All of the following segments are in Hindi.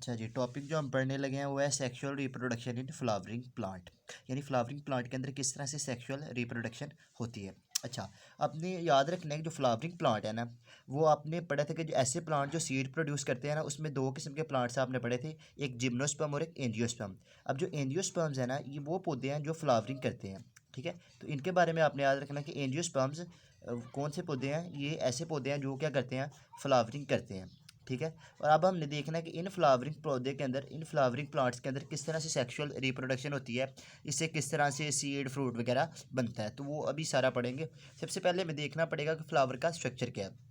अच्छा जी, टॉपिक जो हम पढ़ने लगे हैं वो है sexual reproduction in flowering plant, यानी फ्लावरिंग प्लांट के अंदर किस तरह से सेक्सुअल रिप्रोडक्शन होती है। अच्छा, आपने याद रखना है कि जो फ्लावरिंग प्लांट है ना, वो आपने पढ़ा था कि जो ऐसे प्लांट जो सीड प्रोड्यूस करते हैं ना, उसमें दो किस्म के प्लांट्स आपने पढ़े थे, एक जिम्नोस्पर्म और एक एंजियोस्पर्म। अब जो एंजियोस्पर्म्स है ना, ये वो पौधे हैं जो फ्लावरिंग करते हैं, ठीक है। तो इनके बारे में आपने याद रखना कि एंजियोस्पर्म्स कौन से पौधे हैं, ये ऐसे पौधे हैं जो क्या करते हैं, फ्लावरिंग करते हैं, ठीक है। और अब हमने देखना है कि इन फ्लावरिंग पौधे के अंदर, इन फ्लावरिंग प्लांट्स के अंदर किस तरह से सेक्सुअल रिप्रोडक्शन होती है, इससे किस तरह से सीड फ्रूट वगैरह बनता है, तो वो अभी सारा पढ़ेंगे। सबसे पहले हमें देखना पड़ेगा कि फ्लावर का स्ट्रक्चर क्या है।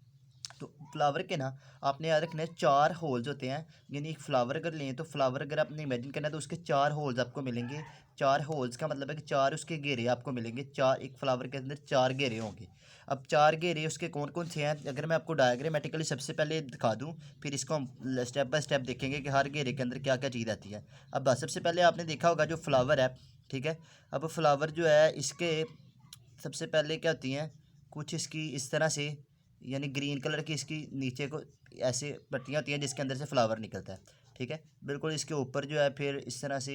तो फ्लावर के ना आपने याद रखना है 4 होल्स होते हैं, यानी एक फ्लावर अगर लें तो फ्लावर अगर आपने इमेजिन करना है तो उसके 4 होल्स आपको मिलेंगे। 4 होल्स का मतलब है कि 4 उसके घेरे आपको मिलेंगे, 4 एक फ्लावर के अंदर 4 घेरे होंगे। अब 4 घेरे उसके कौन कौन से हैं, अगर मैं आपको डायग्रामेटिकली सबसे पहले दिखा दूं, फिर इसको हम स्टेप बाय स्टेप देखेंगे कि हर घेरे के अंदर क्या क्या चीज़ आती है। अब सबसे पहले आपने देखा होगा जो फ्लावर है, ठीक है। अब फ्लावर जो है इसके सबसे पहले क्या होती हैं, कुछ इसकी इस तरह से, यानी ग्रीन कलर की इसकी नीचे को ऐसे पत्तियाँ होती हैं जिसके अंदर से फ्लावर निकलता है, ठीक है। बिल्कुल इसके ऊपर जो है फिर इस तरह से,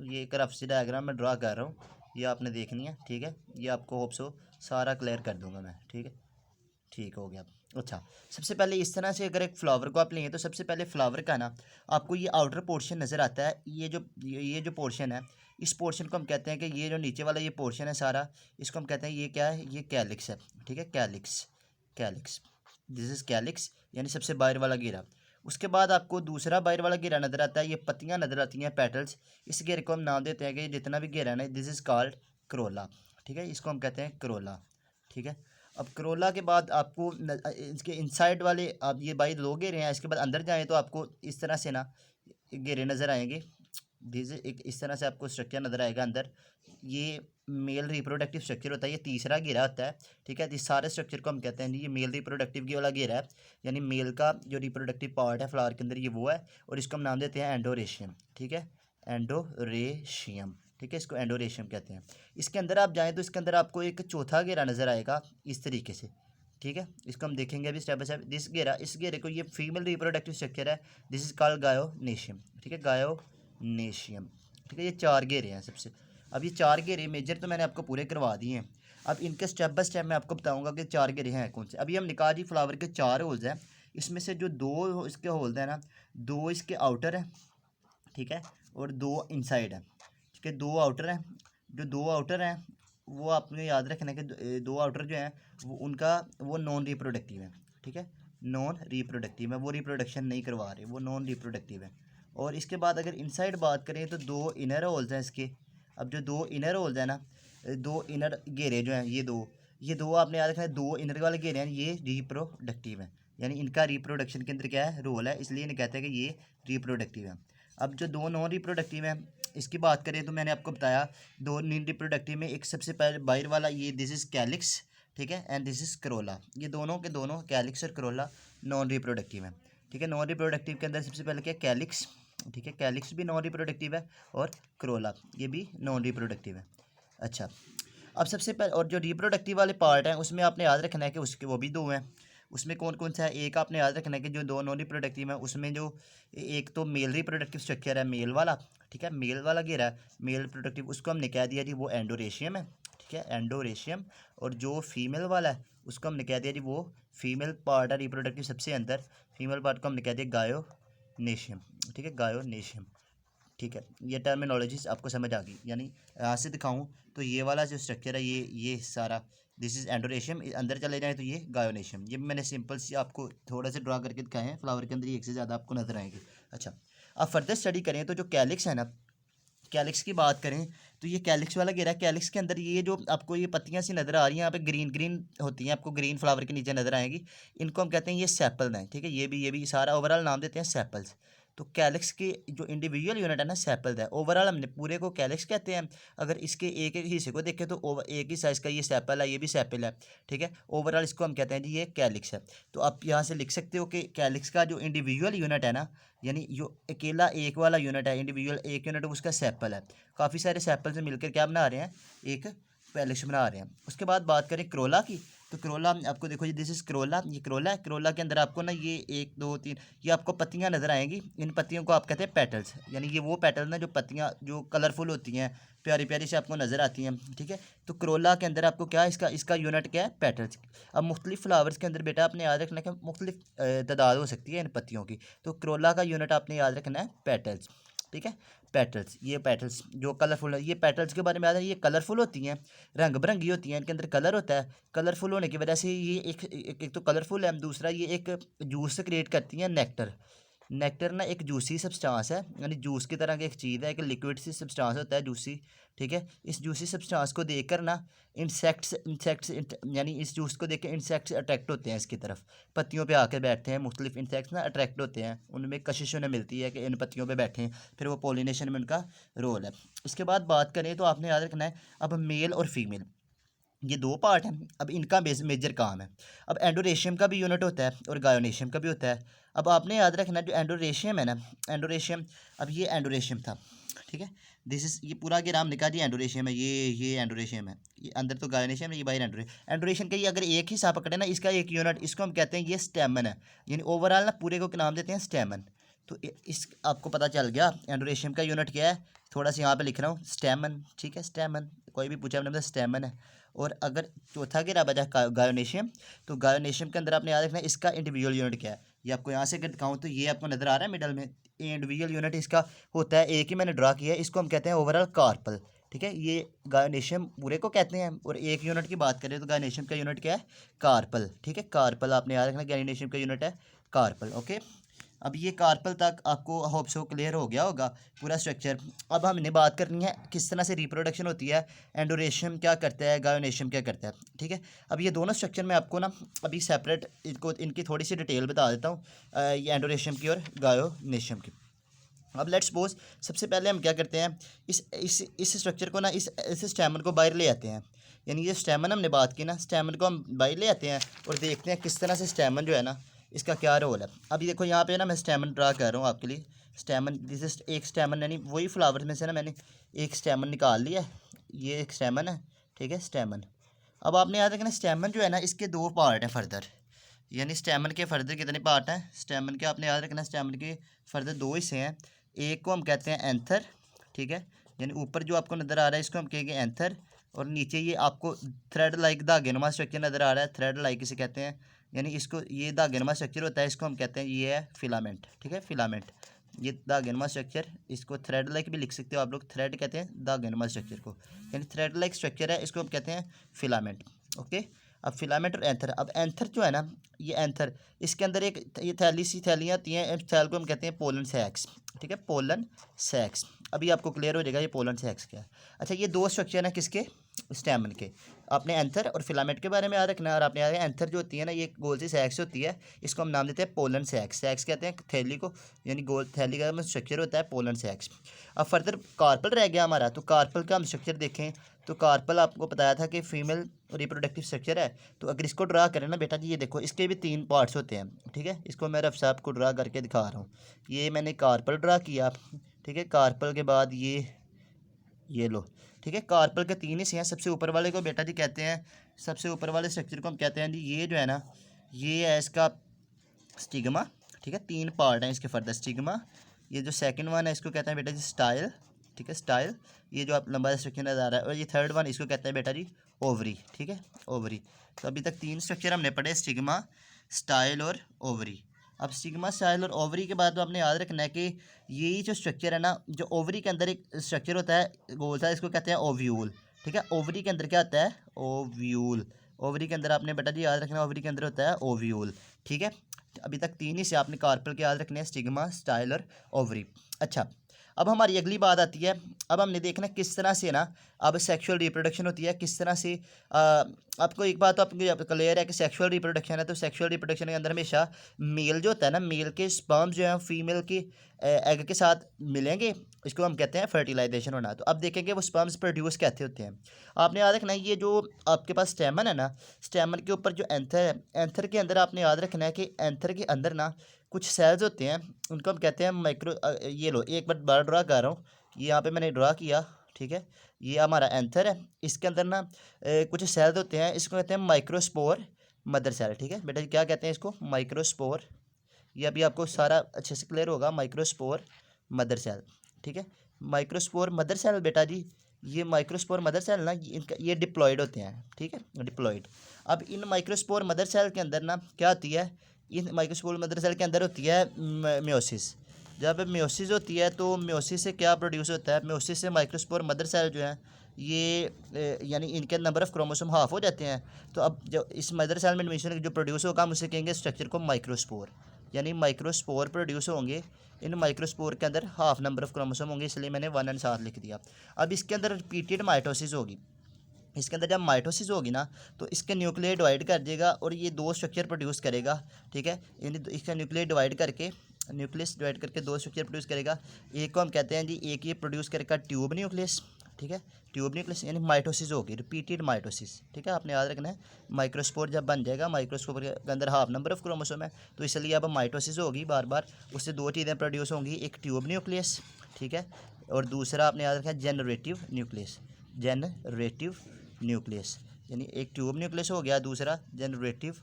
ये एक रफ सी डायग्राम मैं ड्रा कर रहा हूँ, ये आपने देखनी है, ठीक है। ये आपको होप सो सारा क्लियर कर दूंगा मैं, ठीक है। ठीक हो गया। अच्छा, सबसे पहले इस तरह से अगर एक फ्लावर को आप लेंगे तो सबसे पहले फ्लावर का ना आपको ये आउटर पोर्शन नज़र आता है, ये जो पोर्शन है, इस पोर्शन को हम कहते हैं कि ये जो नीचे वाला ये पोर्शन है सारा, इसको हम कहते हैं ये क्या है, ये कैलिक्स है, ठीक है। Calyx, calyx, this is calyx, यानी सबसे बाहर वाला घेरा। उसके बाद आपको दूसरा बाहर वाला घेरा नज़र आता है, ये पत्तियाँ नज़र आती हैं, पेटल्स। इस घेरे को हम नाम देते हैं कि जितना भी घेरा है ना, दिस इज़ कॉल्ड करोला, ठीक है। इसको हम कहते हैं करोला, ठीक है। अब करोला के बाद आपको इसके इनसाइड वाले, आप ये बाई दो घेरे हैं, इसके बाद अंदर जाएँ तो आपको इस तरह से ना घेरे नज़र आएंगे। धीरे एक इस तरह से आपको स्ट्रक्चर नज़र आएगा अंदर, ये मेल रिप्रोडक्टिव स्ट्रक्चर होता है, ये तीसरा घेरा होता है, ठीक है। इस सारे स्ट्रक्चर को हम कहते हैं ये मेल रिप्रोडक्टिव की वाला घेरा है, यानी मेल का जो रिप्रोडक्टिव पार्ट है फ्लावर के अंदर ये वो है, और इसको हम नाम देते हैं एंडोरेशियम, ठीक है। एंडोरेशियम, ठीक है, इसको एंडोरेशियम कहते हैं। इसके अंदर आप जाएँ तो इसके अंदर आपको एक चौथा घेरा नज़र आएगा इस तरीके से, ठीक है। इसको हम देखेंगे अभी स्टेप बाय स्टेप। दिस घेरा, इस घेरे को, ये फीमेल रिप्रोडक्टिव स्ट्रक्चर है, दिस इज कॉल्ड गायोनेशियम, ठीक है, गायोनेशियम, ठीक है। ये 4 घेरे हैं सबसे। अब ये 4 घेरे मेजर तो मैंने आपको पूरे करवा दिए हैं, अब इनके स्टेप बाय स्टेप मैं आपको बताऊंगा कि 4 घेरे हैं कौन से। अभी हम निकाल जी फ्लावर के 4 होल्स हैं, इसमें से जो 2 इसके होल्स हैं ना, 2 इसके आउटर हैं, ठीक है, और 2 इनसाइड हैं, ठीक है। 2 आउटर हैं, जो 2 आउटर हैं वो आपने याद रखना है कि 2 आउटर जो हैं वो उनका वो नॉन रिप्रोडक्टिव है, ठीक है। नॉन रिप्रोडक्टिव है, वो रिप्रोडक्शन नहीं करवा रहे, वो नॉन रिप्रोडक्टिव है। और इसके बाद अगर इनसाइड बात करें तो 2 इनर होल्स हैं इसके। अब जो 2 इनर होल्स हैं ना, 2 इनर घेरे जो हैं, ये दो आपने याद रखना है, 2 इनर वाले घेरे हैं, ये रिप्रोडक्टिव हैं, यानी इनका रिप्रोडक्शन के अंदर क्या है, रोल है, इसलिए इन्हें कहते हैं कि ये रिप्रोडक्टिव है। अब जो 2 नॉन रिप्रोडक्टिव हैं इसकी बात करें तो मैंने आपको बताया 2 नॉन रिप्रोडक्टिव में, एक सबसे पहले बाहर वाला ये दिस इज़ कैलिक्स, ठीक है, एंड दिस इज़ करोला, ये दोनों के दोनों कैलिक्स और करोला नॉन रिप्रोडक्टिव हैं, ठीक है। नॉन रिप्रोडक्टिव के अंदर सबसे पहले क्या, कैलिक्स, ठीक है, कैलिक्स भी नॉन रिप्रोडक्टिव है, और करोला ये भी नॉन रिप्रोडक्टिव है। अच्छा, अब सबसे पहले और जो रिप्रोडक्टिव वाले पार्ट हैं उसमें आपने याद रखना है कि उसके वो भी 2 हैं। उसमें कौन कौन सा है, एक आपने याद रखना है कि जो 2 नॉन रिप्रोडक्टिव है उसमें जो एक तो मेल रिप्रोडक्टिव स्ट्रक्चर है, मेल वाला, ठीक है, मेल वाला घेरा है, मेल रिप्रोडक्टिव, उसको हमने कह दिया जी वो एंडोरेशियम है, ठीक है, एंडोरेशियम। और जो फीमेल वाला है उसको हमने कह दिया जी वो फीमेल पार्ट है रिप्रोडक्टिव सबसे अंदर, फीमेल पार्ट को हमने कह दिया गायोनेशियम, ठीक है, गायोनेशियम, ठीक है। ये टर्मिनोलॉजीज आपको समझ आ गई, यानी यहाँ से दिखाऊं तो ये वाला जो स्ट्रक्चर है, ये सारा दिस इज़ एंडोरेशियम, अंदर चले जाए तो ये गायोनेशियम। ये मैंने सिंपल सी आपको थोड़ा सा ड्रा करके दिखाए हैं, फ्लावर के अंदर ही एक से ज़्यादा आपको नजर आएंगे। अच्छा, अब फर्दर स्टडी करें तो जो कैलिक्स है ना, कैलिक्स की बात करें तो ये कैलिक्स वाला घेरा है, कैलिक्स के अंदर ये जो आपको ये पत्तियां सी नज़र आ रही हैं यहाँ पे ग्रीन ग्रीन होती हैं, आपको ग्रीन फ्लावर के नीचे नज़र आएंगी, इनको हम कहते हैं ये सेपल हैं, ठीक है। ये भी सारा ओवरऑल नाम देते हैं सेपल्स। तो कैलिक्स की जो इंडिविजुअल यूनिट है ना सेपल्स है, ओवरऑल हमने पूरे को कैलिक्स कहते हैं। अगर इसके एक एक हिस्से को देखें तो एक ही साइज़ का ये सेपल है, ये भी सेपल है, ठीक है। ओवरऑल इसको हम कहते हैं जी ये कैलिक्स है। तो आप यहाँ से लिख सकते हो कि कैलिक्स का जो इंडिविजुअल यूनिट है ना, यानी जो अकेला एक वाला यूनिट है, इंडिविजुअल एक यूनिट उसका सेपल है। काफ़ी सारे सेपल से मिलकर क्या बना रहे हैं, एक पैलेक्स बना रहे हैं। उसके बाद बात करें क्रोला की, तो क्रोला आपको देखो जी, दिस इज क्रोला, ये क्रोला है। क्रोला के अंदर आपको ना ये 1 2 3 ये आपको पत्तियां नजर आएंगी। इन पत्तियों को आप कहते हैं पेटल्स, यानी ये वो पेटल ना जो पत्तियां जो कलरफुल होती हैं, प्यारी प्यारी से आपको नज़र आती हैं, ठीक है। तो क्रोला के अंदर आपको क्या है, इसका इसका यूनिट क्या है, पेटल्स। अब मुख्तलिफ फ्लावर्स के अंदर बेटा आपने याद रखना है कि मुख्तलिफ तादाद हो सकती है इन पत्तियों की। तो क्रोला का यूनिट आपने याद रखना है पेटल्स, ठीक है। पेटल्स, ये पेटल्स जो कलरफुल है, ये पेटल्स के बारे में याद है, ये कलरफुल होती हैं, रंग बिरंगी होती हैं, इनके अंदर कलर होता है। कलरफुल होने की वजह से ये एक तो कलरफुल है, दूसरा ये एक जूस क्रिएट करती हैं, नेक्टर। नेक्टर ना एक जूसी सब्सटेंस है, यानी जूस की तरह की एक चीज़ है, एक लिक्विड सी सब्सटेंस होता है जूसी, ठीक है। इस जूसी सब्सटेंस को देखकर ना इंसेक्ट्स यानी इस जूस को देख के इंसेक्ट्स अट्रैक्ट होते हैं इसकी तरफ, पत्तियों पे आकर बैठते हैं। मुख्तलिफ इंसेक्ट्स ना अट्रैक्ट होते हैं, उनमें कशिश उन्हें मिलती है कि इन पत्तियों पे बैठें, फिर वो पोलिनेशन में उनका रोल है। उसके बाद बात करें तो आपने याद रखना है अब मेल और फीमेल, ये दो पार्ट हैं। अब इनका मेजर काम है। अब एंडोरेशियम का भी यूनिट होता है और गायोनेशियम का भी होता है। अब आपने याद रखना जो एंडोरेशियम है ना, एंडोरेशियम, अब ये एंडोरेशियम था, ठीक है। दिस इज, ये पूरा के नाम लिखा जी एंडोरेशियम है, ये एंडोरेशियम है, ये अंदर तो गायोनेशियम है, ये बाहर एंडोरेशियम का ये अगर एक हिस्सा पकड़े ना, इसका एक यूनिट, इसको हम कहते हैं ये स्टेमन है, यानी ओवरऑल ना पूरे को नाम देते हैं स्टेमन। तो इस आपको पता चल गया एंडोरेशियम का यूनिट क्या है, थोड़ा सा यहाँ पे लिख रहा हूँ, स्टेमन, ठीक है, स्टेमन। कोई भी पूछा हमने स्टेमन है। और अगर चौथा घेरा बचा गायोनेशियम, तो गायोनेशियम के अंदर आपने याद रखना है इसका इंडिविजुअल यूनिट क्या है। ये आपको यहाँ से अगर दिखाऊँ तो ये आपको नज़र आ रहा है मिडल में, इंडिविजुअल यूनिट इसका होता है, एक ही मैंने ड्रा किया है, इसको हम कहते हैं ओवरऑल कार्पल, ठीक है। ये गायोनेशियम पूरे को कहते हैं। और एक यूनिट की बात करें तो गायोनेशियम का यूनिट क्या है, कार्पल, ठीक है, कार्पल आपने याद रखना, गायोनेशियम का यूनिट है कार्पल, ओके। अब ये कार्पल तक आपको होप सो क्लियर हो गया होगा पूरा स्ट्रक्चर। अब हमने बात करनी है किस तरह से रिप्रोडक्शन होती है, एंडोरेशियम क्या करता है, गायोनेशियम क्या करता है, ठीक है। अब ये दोनों स्ट्रक्चर में आपको ना अभी सेपरेट इनको इनकी थोड़ी सी डिटेल बता देता हूँ, ये एंडोरेशियम की और गायोनेशियम की। अब लेट्स सपोज सबसे पहले हम क्या करते हैं, इस स्ट्रक्चर को ना इस स्टेमन को बाहर ले आते हैं, यानी ये स्टेमन हमने बात की ना, स्टेमन को हम बाहर ले आते हैं और देखते हैं किस तरह से स्टेमन जो है ना इसका क्या रोल है। अभी देखो यहाँ पे ना मैं स्टेमन ड्रा कर रहा हूँ आपके लिए, स्टेमन, दिस एक स्टेमन, यानी वही फ्लावर में से ना मैंने एक स्टेमन निकाल लिया है, ये एक स्टेमन है, ठीक है, स्टेमन। अब आपने याद रखना स्टेमन जो है ना इसके दो पार्ट हैं फर्दर, यानी स्टेमन के फर्दर कितने पार्ट हैं, स्टेमन के आपने याद रखना स्टेमन के फर्दर दो हिस्से हैं। एक को हम कहते हैं एंथर, ठीक है, यानी ऊपर जो आपको नज़र आ रहा है इसको हम कहेंगे एंथर, और नीचे ये आपको थ्रेड लाइक धागेनुमा स्ट्रक्चर नज़र आ रहा है, थ्रेड लाइक इसे कहते हैं, यानी इसको ये धागेनुमा स्ट्रक्चर होता है, इसको हम कहते हैं ये है फिलामेंट, ठीक है, फिलामेंट। ये धागेनुमा स्ट्रक्चर, इसको थ्रेड लाइक भी लिख सकते हो आप लोग, थ्रेड कहते हैं धागेनुमा स्ट्रक्चर को, यानी थ्रेड लाइक स्ट्रक्चर है, इसको हम कहते हैं फिलामेंट, ओके। अब फिलामेंट और एंथर, अब एंथर जो है ना, ये एंथर, इसके अंदर एक ये थैली सी थैलियाँ आती हैं, इस थैल को हम कहते हैं पोलन सैक्स, ठीक है, पोलन सैक्स। अभी आपको क्लियर हो जाएगा ये पोलन सैक्स क्या है। अच्छा, ये दो स्ट्रक्चर हैं किसके, स्टेमन के। आपने एंथर और फिलामेंट के बारे में याद रखना है, और आपने याद रखना एंथर जो होती है ना ये गोल सी सैक्स होती है, इसको हम नाम देते हैं पोलन सैक्स, सैक्स कहते हैं थैली को, यानी गोल थैली का स्ट्रक्चर होता है पोलन सैक्स। अब फर्दर कार्पल रह गया हमारा, तो कार्पल का हम स्ट्रक्चर देखें तो कार्पल आपको बताया था कि फीमेल रिप्रोडक्टिव स्ट्रक्चर है। तो अगर इसको ड्रा करें ना बेटा जी, ये देखो इसके भी 3 पार्ट्स होते हैं, ठीक है। इसको मैं रफ साहब को ड्रा करके दिखा रहा हूँ, ये मैंने कार्पल ड्रा किया, ठीक है। कार्पल के बाद ये लो, ठीक है। कार्पल के 3 हिस्से हैं, सबसे ऊपर वाले को बेटा जी कहते हैं, सबसे ऊपर वाले स्ट्रक्चर को हम कहते हैं जी, ये जो है ना ये है इसका स्टिग्मा, ठीक है। 3 पार्ट हैं इसके फर्दर, स्टिग्मा, ये जो सेकंड वन है इसको कहते हैं बेटा जी स्टाइल, ठीक है, स्टाइल, ये जो आप लंबा स्ट्रक्चर नज़र आ रहा है, और ये थर्ड वन इसको कहते हैं बेटा जी ओवरी, ठीक है, ओवरी। तो अभी तक 3 स्ट्रक्चर हमने पढ़े, स्टिग्मा, स्टाइल और ओवरी। अब स्टिग्मा, स्टाइल और ओवरी के बाद तो आपने याद रखना है कि यही जो स्ट्रक्चर है ना, जो ओवरी के अंदर एक स्ट्रक्चर होता है गोल सा, इसको कहते हैं ओव्यूल, ठीक है। ओवरी के अंदर क्या आता है, ओव्यूल, ओवरी के अंदर आपने बेटा जी याद रखना ओवरी के अंदर होता है ओव्यूल, ठीक है। अभी तक 3 ही से आपने कार्पल के याद रखने हैं, स्टिग्मा, स्टाइल और ओवरी। अच्छा, अब हमारी अगली बात आती है, अब हमने देखना किस तरह से ना अब सेक्सुअल रिप्रोडक्शन होती है, किस तरह से आपको एक बात तो आपको क्लियर है कि सेक्सुअल रिप्रोडक्शन है, तो सेक्सुअल रिप्रोडक्शन के अंदर हमेशा मेल जो होता है ना, मेल के स्पर्म्स जो है फीमेल के एग के साथ मिलेंगे, इसको हम कहते हैं फर्टिलाइजेशन होना। तो अब देखेंगे वो स्पर्म्स प्रोड्यूस कैसे होते हैं। आपने याद रखना है ये जो आपके पास स्टेमन है ना, स्टेमन के ऊपर जो एंथर है, एंथर के अंदर आपने याद रखना है कि एंथर के अंदर ना कुछ सेल्स होते हैं, उनको हम कहते हैं माइक्रो, ये लो एक बार ड्रा कर रहा हूँ, ये यहाँ पे मैंने ड्रा किया, ठीक है, ये हमारा एंथर है। इसके अंदर ना कुछ सेल्स होते हैं, इसको कहते हैं माइक्रोस्पोर मदर सेल। ठीक है बेटा, क्या कहते हैं इसको? माइक्रोस्पोर। ये अभी आपको सारा अच्छे से क्लियर होगा, माइक्रोस्पोर मदर सेल। ठीक है, माइक्रोस्पोर मदर सेल बेटा जी, ये माइक्रोस्पोर मदर सेल ना इनका ये डिप्लॉयड होते हैं। ठीक है, डिप्लॉयड। अब इन माइक्रोस्पोर मदर सेल के अंदर ना क्या होती है, इन माइक्रोस्पोर मदर सेल के अंदर होती है म्योसिस। जब म्योसिस होती है तो म्योसिस से क्या प्रोड्यूस होता है? म्योसिस से माइक्रोस्पोर मदर सेल जो है ये यानी इनके नंबर ऑफ क्रोमोसोम हाफ हो जाते हैं। तो अब जो इस मदर सेल में एडमिशन जो प्रोड्यूस होगा हम उसे कहेंगे स्ट्रक्चर को माइक्रोस्पोर, यानी माइक्रोस्पोर प्रोड्यूस होंगे। इन माइक्रोस्पोर के अंदर हाफ नंबर ऑफ क्रोमोसोम होंगे, इसलिए मैंने 1 और 7 लिख दिया। अब इसके अंदर रिपीटेड माइटोसिस होगी। इसके अंदर जब माइटोसिस होगी ना तो इसके न्यूक्लियर डिवाइड कर देगा और ये दो स्ट्रक्चर प्रोड्यूस करेगा। ठीक है, यानी इसका न्यूक्लियर डिवाइड करके न्यूक्लियस डिवाइड करके दो स्ट्रक्चर प्रोड्यूस करेगा। एक को हम कहते हैं जी, एक ये प्रोड्यूस करेगा ट्यूब न्यूक्लियस। ठीक है, ट्यूब न्यूक्लियस यानी माइटोसिस होगी, रिपीटेड माइटोसिस। ठीक है, आपने याद रखना है। माइक्रोस्पोर जब बन जाएगा, माइक्रोस्पोर के अंदर हाफ नंबर ऑफ क्रोमोसोम है, तो इसलिए अब माइटोसिस होगी बार बार, उससे दो चीज़ें प्रोड्यूस होंगी, एक ट्यूब न्यूक्लियस। ठीक है, और दूसरा आपने याद रखना है जनरेटिव न्यूक्लियस। जनरेटिव न्यूक्लियस यानी एक ट्यूब न्यूक्लियस हो गया, दूसरा जनरेटिव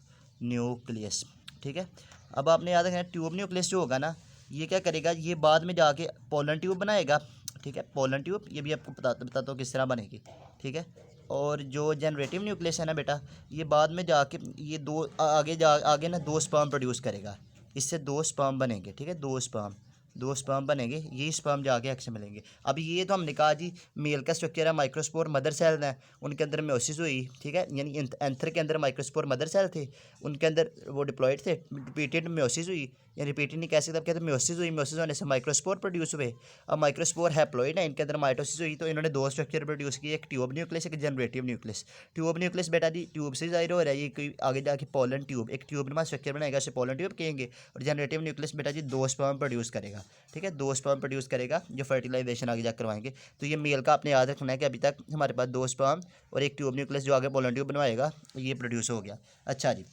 न्यूक्लियस। ठीक है, अब आपने याद रखना है ट्यूब न्यूक्लियस जो होगा ना ये क्या करेगा, ये बाद में जाके पोलन ट्यूब बनाएगा। ठीक है, पोलन ट्यूब ये भी आपको बताता हूँ किस तरह बनेगी। ठीक है, और जो जनरेटिव न्यूक्लियस है ना बेटा, ये बाद में जाके ये दो आगे ना दो स्पर्म प्रोड्यूस करेगा, इससे दो स्पर्म बनेंगे। ठीक है, दो स्पर्म बनेंगे, ये स्पर्म जाके एक्स में मिलेंगे। अब ये तो हमने कहा जी मेल का स्ट्रक्चर है, माइक्रोस्पोर मदर सेल है, उनके अंदर म्योसिस हुई। ठीक है, यानी एंथर के अंदर माइक्रोस्पोर मदर सेल थे, उनके अंदर वो डिप्लॉयड थे, रिपीटेड म्योसिस हुई, या रिपीटेड नहीं कह सकते, अब कहते हैं म्योसिस हुई, म्योसिस होने से माइक्रोस्पोर प्रोड्यूस हुए। अब माइक्रोस्पोर हैप्लॉइड है, इनके अंदर माइटोसिस हुई, तो इन्होंने दो स्ट्रक्चर प्रोड्यूस किए, एक ट्यूब न्यूक्लियस, एक जनरेटिव न्यूक्लियस। ट्यूब न्यूक्लियस बेटा जी ट्यूब से जाहिर हो रहा है, ये कोई आगे जाके पोलन ट्यूब, एक ट्यूब नुमा स्ट्रक्चर बनाएगा, उसे पोलन ट्यूब कहेंगे। और जनरेटिव न्यूक्लियस बेटा जी दो स्पर्म प्रोड्यूस करेगा। ठीक है, दो स्पर्म प्रोड्यूस करेगा जो फर्टिलाइजेशन आगे जाकर करवाएंगे। तो ये मेल का आपने याद रखना है कि अभी तक हमारे पास दो स्पर्म और एक ट्यूब न्यूक्लियस जो आगे पोलन ट्यूब बनवाएगा, ये प्रोड्यूस हो गया। अच्छा जी,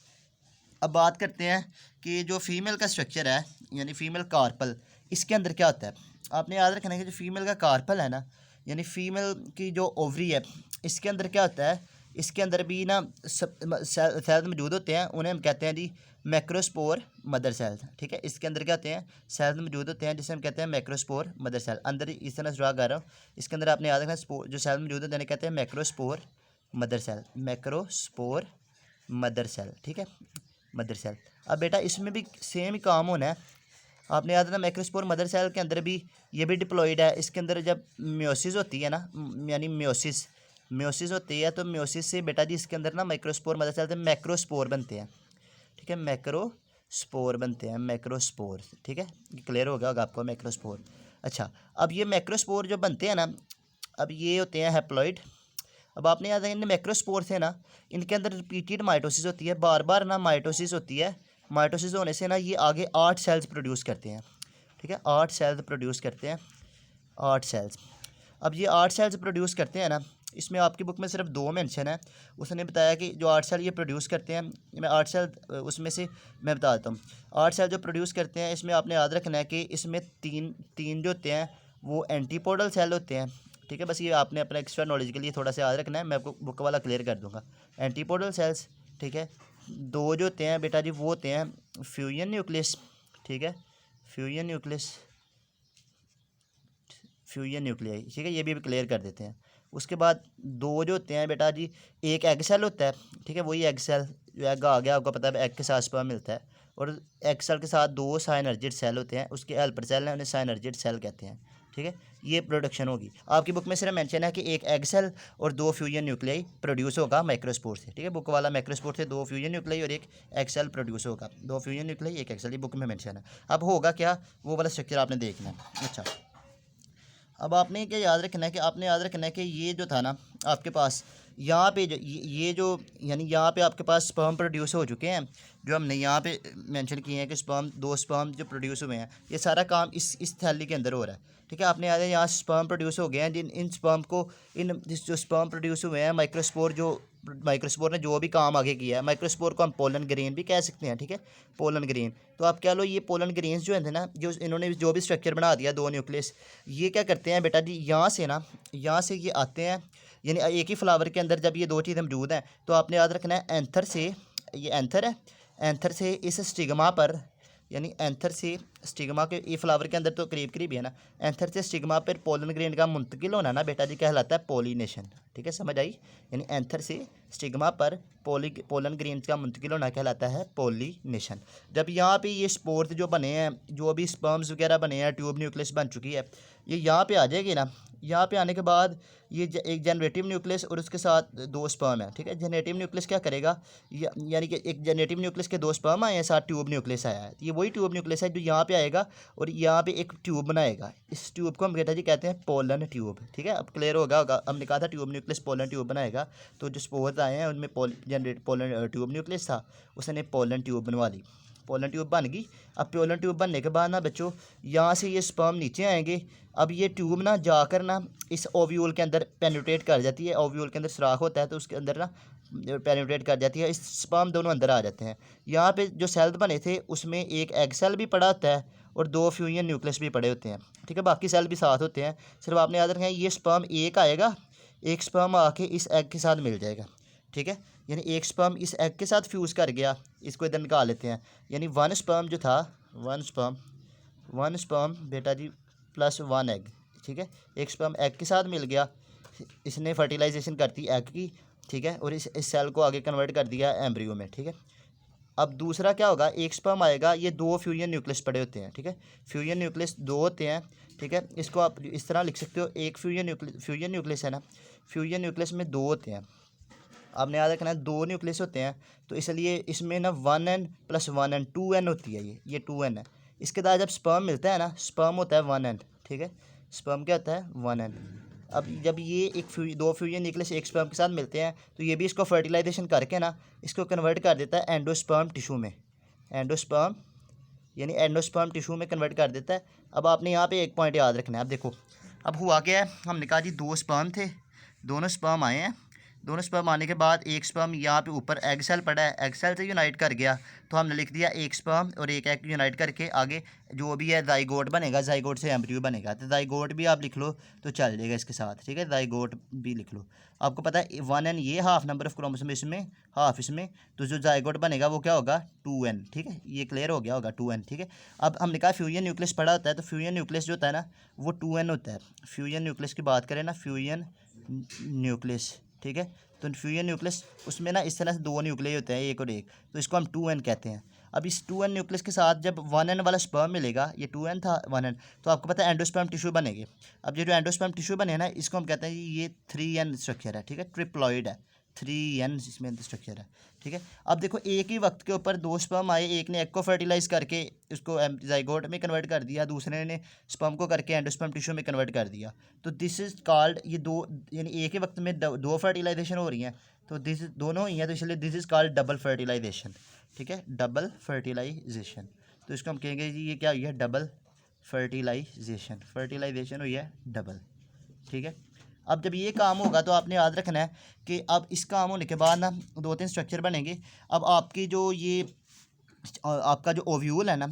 अब बात करते हैं कि जो फीमेल का स्ट्रक्चर है यानी फीमेल कार्पल, इसके अंदर क्या होता है? आपने याद रखना है कि जो फीमेल का कार्पल है ना, यानी फीमेल की जो ओवरी है, इसके अंदर क्या होता है? इसके अंदर भी ना सेल्स मौजूद होते हैं, उन्हें हम कहते हैं जी मैक्रोस्पोर मदर सेल्स। ठीक है, इसके अंदर क्या होते हैं? सेल्स मौजूद होते हैं जिसे हम कहते हैं मैक्रोस्पोर मदर सेल। अंदर इस तरह ड्रा कर रहा हूँ, इसके अंदर आपने याद रखना जो सेल्स मौजूद होते हैं कहते हैं मैक्रोस्पोर मदर सेल, मैक्रोस्पोर मदर सेल। ठीक है, मदर सेल। अब बेटा इसमें भी सेम ही काम होना है, आपने याद रखना मैक्रोस्पोर मदर सेल के अंदर भी ये भी डिप्लॉयड है। इसके अंदर जब म्योसिस होती है ना, यानी म्योसिस होती है, तो म्योसिस से बेटा जी इसके अंदर ना माइक्रोस्पोर मदर सेल से मैक्रोस्पोर बनते हैं। ठीक है, मैक्रोस्पोर बनते हैं, मैक्रोस्पोर। ठीक है, क्लियर हो गया होगा आपको मैक्रोस्पोर। अच्छा, अब ये मैक्रोस्पोर जो बनते हैं ना, अब ये होते हैं हैप्लॉइड। अब आपने याद है इन मैक्रोस्पोर थे ना, इनके अंदर रिपीटेड माइटोसिस होती है, बार बार ना माइटोसिस होती है। माइटोसिस होने से ना ये आगे 8 सेल्स प्रोड्यूस करते हैं। ठीक है, 8 सेल्स प्रोड्यूस करते हैं, 8 सेल्स। अब ये 8 सेल्स प्रोड्यूस करते हैं ना, इसमें आपकी बुक में सिर्फ 2 मेंशन है। उसने बताया कि जो 8 सेल ये प्रोड्यूस करते हैं, मैं 8 सेल उसमें से मैं बता देता हूँ। 8 सेल जो प्रोड्यूस करते हैं, इसमें आपने याद रखना है कि इसमें तीन जो होते हैं वो एंटीपोडल सेल होते हैं। ठीक है, बस ये आपने अपना एक्स्ट्रा नॉलेज के लिए थोड़ा सा याद रखना है, मैं आपको बुक वाला क्लियर कर दूंगा। Antipodal cells. ठीक है, 2 जो होते हैं बेटा जी वो होते हैं फ्यूजन न्यूक्लियस। ठीक है, फ्यूजन न्यूक्लियस, फ्यूजन न्यूक्लियाई। ठीक है, ये भी क्लियर कर देते हैं। उसके बाद 2 जो होते हैं बेटा जी, एक एग सेल होता है। ठीक है, वही एग सेल जो एग आ गया आपको पता है, एग के साथ स्पर्म मिलता है। और एग सेल के साथ 2 साइनर्जिड सेल होते हैं, उसके हेल्पर सेल हैं, उन्हें साइनर्जिड सेल कहते हैं। ठीक है, ये प्रोडक्शन होगी। आपकी बुक में सिर्फ मेंशन है कि एक एग सेल और 2 फ्यूजन न्यूक्लियाई प्रोड्यूस होगा माइक्रोस्पोर से। ठीक है, बुक वाला माइक्रोस्पोर से 2 फ्यूजन न्यूक्लियाई और एक एग सेल प्रोड्यूस होगा, 2 फ्यूजन न्यूक्लियाई एक एग सेल, ये बुक में मेंशन है। अब होगा क्या, वो वाला स्ट्रक्चर आपने देखना है। अच्छा, अब आपने क्या याद रखना है कि आपने याद रखना है कि ये जो था ना आपके पास यहाँ पे जो ये जो यानी यहाँ पे आपके पास स्पर्म प्रोड्यूस हो चुके हैं, जो हमने यहाँ पे मेंशन किए हैं कि स्पर्म 2 स्पर्म जो प्रोड्यूस हुए हैं, ये सारा काम इस थैली के अंदर हो रहा है। ठीक है, आपने याद है यहाँ स्पर्म प्रोड्यूस हो गए हैं, जिन इन स्पर्म को इन जो स्पर्म प्रोड्यूस हुए हैं माइक्रोस्पोर जो माइक्रोस्पोर ने जो भी काम आगे किया है, माइक्रोस्पोर को हम पोलन ग्रेन भी कह सकते हैं, ठीक है, पोलन ग्रेन। तो आप कह लो ये पोलन ग्रेन्स जो है ना, जो इन्होंने जो भी स्ट्रक्चर बना दिया 2 न्यूक्लियस, ये क्या करते हैं बेटा जी, यहाँ से ना, यहाँ से ये आते हैं, यानी एक ही फ्लावर के अंदर जब ये 2 चीज़ें मौजूद हैं तो आपने याद रखना है एंथर से, ये एंथर है, एंथर से इस स्टिग्मा पर, यानी एंथर से स्टिग्मा के, ये फ्लावर के अंदर तो करीब करीब ही है ना, एंथर से स्टिग्मा पर पोलन ग्रेन का मुंतकिल होना ना बेटा जी कहलाता है पोलिनेशन, ठीक है, समझ आई। यानी एंथर से स्टिग्मा पर पोलन ग्रेन का मुंतकिल होना कहलाता है पोलिनेशन। जब यहाँ पे ये स्पोर्स जो बने हैं, जो भी स्पर्म्स वगैरह बने हैं, ट्यूब न्यूक्लियस बन चुकी है, ये यहाँ पे आ जाएगी ना, यहाँ पे आने के बाद ये एक जनरेटिव न्यूक्लियस और उसके साथ 2 स्पर्म है, ठीक है। जनरेटिव न्यूक्लियस क्या करेगा, यानी कि एक जनरेटिव न्यूक्लियस के 2 स्पर्म आए हैं, साथ ट्यूब न्यूक्लियस आया है, ये वही ट्यूब न्यूक्लियस है जो यहाँ पे आएगा और यहाँ पे एक ट्यूब बनाएगा। इस ट्यूब को हम बेटा जी कहते हैं पोलन ट्यूब, ठीक है। अब क्लियर होगा, हमने कहा था ट्यूब न्यूक्लियस पोलन ट्यूब बनाएगा, तो जो स्पोर्स आए हैं उनमें पोलन ट्यूब न्यूक्लियस था, उसने पोलन ट्यूब बनवा ली, पोलन ट्यूब बन गई। अब पोलन ट्यूब बनने के बाद ना बच्चों, यहाँ से ये स्पर्म नीचे आएंगे। अब ये ट्यूब ना जाकर ना इस ओव्यूल के अंदर पेनिट्रेट कर जाती है, ओव्यूल के अंदर सुराख होता है तो उसके अंदर ना पेनिट्रेट कर जाती है, इस स्पर्म दोनों अंदर आ जाते हैं। यहाँ पे जो सेल बने थे उसमें एक एग सेल भी पड़ा होता है और 2 फ्यूजन न्यूक्लियस भी पड़े होते हैं, ठीक है, बाकी सेल भी साथ होते हैं। सिर्फ आपने याद रखना है ये स्पर्म एक आएगा, एक स्पर्म आके इस एग के साथ मिल जाएगा, ठीक है। यानी एक स्पर्म इस एग के साथ फ्यूज़ कर गया, इसको इधर निकाल लेते हैं, यानी 1 स्पर्म जो था, 1 स्पर्म बेटा जी प्लस 1 एग, ठीक है। एक स्पर्म एग के साथ मिल गया, इसने फर्टिलाइजेशन करती एग की, ठीक है, और इस सेल को आगे कन्वर्ट कर दिया एम्ब्रियो में, ठीक है। अब दूसरा क्या होगा, एक स्पर्म आएगा, ये 2 फ्यूजन न्यूक्लियस पड़े होते हैं, ठीक है, फ्यूजन न्यूक्लियस 2 होते हैं, ठीक है। इसको आप इस तरह लिख सकते हो, एक फ्यूजन न्यूक्लियस है ना, फ्यूजन न्यूक्लियस में 2 होते हैं। आपने याद रखना है 2 न्यूक्लियस होते हैं, तो इसलिए इसमें ना 1n + 1n 2n होती है, ये 2n है। इसके बाद जब स्पर्म मिलता है ना, स्पर्म होता है 1n, ठीक है, स्पर्म क्या होता है 1n। अब जब ये 2 फ्यूजन न्यूक्लियस एक स्पर्म के साथ मिलते हैं तो ये भी इसको फर्टिलाइजेशन करके ना इसको कन्वर्ट कर देता है एंडोस्पर्म टिश्यू में, एंडोस्पर्म यानी एंडोस्पर्म टिश्यू में कन्वर्ट कर देता है। अब आपने यहाँ पे एक पॉइंट याद रखना है। अब देखो, अब हुआ क्या है, हमने कहा जी 2 स्पर्म थे, दोनों स्पर्म आए हैं, दोनों स्पर्म आने के बाद एक स्पर्म यहाँ पे ऊपर एग सेल पड़ा है, एग सेल से यूनाइट कर गया, तो हमने लिख दिया एक स्पर्म और एक एग यूनाइट करके आगे जो भी है जाइगोट बनेगा, जाइगोट से एम्ब्रियो बनेगा। तो जाइगोट भी आप लिख लो तो चल जाएगा इसके साथ, ठीक है, जाइगोट भी लिख लो। आपको पता है 1n ये हाफ नंबर ऑफ क्रोमोसोम इसमें, हाफ इसमें, तो जो जाइगोट बनेगा वो क्या होगा 2n, ठीक है, ये क्लियर हो गया होगा 2n, ठीक है। अब हमने कहा फ्यूजन न्यूक्लियस पड़ा होता है, तो फ्यूजन न्यूक्लियस जो होता है ना वो 2n होता है। फ्यूजन न्यूक्लियस की बात करें ना, फ्यूजन न्यूक्लियस, ठीक है, तो फ्यूजन न्यूक्लियस उसमें ना इस तरह से 2 न्यूक्लियस होते हैं, एक और एक, तो इसको हम 2n कहते हैं। अब इस 2n न्यूक्लियस के साथ जब 1n वाला स्पर्म मिलेगा, ये 2n था 1n, तो आपको पता है एंडोस्पर्म टिश्यू बनेगी। अब ये जो एंडोस्पर्म टिश्यू बने ना इसको हम कहते हैं ये 3n स्ट्रक्चर है, ठीक है, ट्रिप्लॉइड है, 3n इसमें स्ट्रक्चर है, ठीक है। अब देखो एक ही वक्त के ऊपर 2 स्पर्म आए, एक ने एग को फर्टिलाइज करके उसको जाइगोट में कन्वर्ट कर दिया, दूसरे ने स्पर्म को करके एंडोस्पर्म टिश्यू में कन्वर्ट कर दिया, तो दिस इज कॉल्ड, ये 2 यानी एक ही वक्त में 2 फर्टिलाइजेशन हो रही हैं, तो दिस दोनों ही हैं, तो इसलिए this is called double fertilisation, ठीक है, डबल फर्टिलाइजेशन। तो इसको हम कहेंगे जी ये क्या हुई है, डबल फर्टिलाइजेशन, फर्टिलाइजेशन हुई है डबल, ठीक है। अब जब ये काम होगा तो आपने याद रखना है कि अब इस काम होने के बाद ना 2-3 स्ट्रक्चर बनेंगे। अब आपकी जो ये आपका जो ओव्यूल है ना,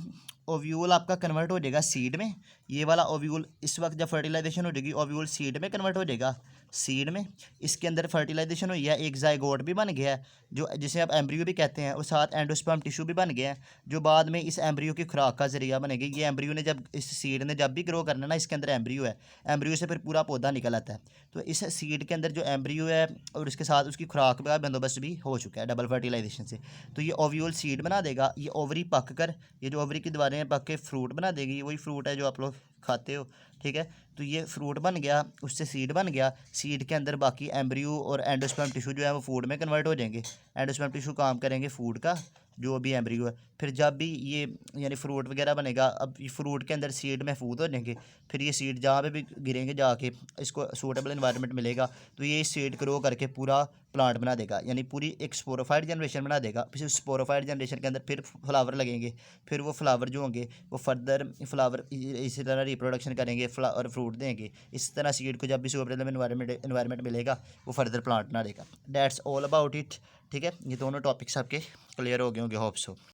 ओव्यूल आपका कन्वर्ट हो जाएगा सीड में, ये वाला ओव्यूल इस वक्त जब फर्टिलाइजेशन हो जाएगी ओव्यूल सीड में कन्वर्ट हो जाएगा, सीड में इसके अंदर फर्टिलाइजेशन हुई है, एक जाइगोट भी बन गया है जो जिसे आप एम्ब्रियो भी कहते हैं, और साथ एंडोस्पर्म टिश्यू भी बन गया है जो बाद में इस एम्ब्रियो की खुराक का जरिया बनेगी। ये एम्ब्रियो ने जब इस सीड ने जब भी ग्रो करना ना, इसके अंदर एम्ब्रियो है, एम्ब्रियो से फिर पूरा पौधा निकल आता है, तो इस सीड के अंदर जो एम्ब्रियो है और इसके साथ उसकी खुराक का बंदोबस्त भी हो चुका है डबल फर्टिलाइजेशन से। तो ये ओव्यूल सीड बना देगा, ये ओवरी पक कर, ये जो ओवरी की दीवारें पक के फ्रूट बना देगी, वही फ्रूट है जो आप लोग खाते हो, ठीक है। तो ये फ्रूट बन गया, उससे सीड बन गया, सीड के अंदर बाकी एम्ब्रियो और एंडोस्पर्म टिश्यू जो है वो फूड में कन्वर्ट हो जाएंगे, एंडोस्पर्म टिश्यू काम करेंगे फूड का जो भी एम्ब्रियो है। फिर जब भी ये यानी फ्रूट वगैरह बनेगा, अब ये फ्रूट के अंदर सीड महफूज हो जाएंगे, फिर ये सीड जहाँ पे भी गिरेंगे जाके इसको सूटेबल इन्वायरमेंट मिलेगा, तो ये सीड ग्रो करके पूरा प्लांट बना देगा, यानी पूरी एक स्पोरोफाइड जनरेशन बना देगा। फिर स्पोरोफाइड जनरेशन के अंदर फिर फ्लावर लगेंगे, फिर वो फ्लावर जो होंगे वो फर्दर फ्लावर इसी तरह रिप्रोडक्शन करेंगे, फ्लावर फ्रूट देंगे। इस तरह सीड को जब भी सूटेबल इन्वायरमेंट मिलेगा वो फर्दर प्लांट बना देगा। That's all about it. ठीक है, ये दोनों टॉपिक्स आपके क्लियर हो गए होंगे, होप सो।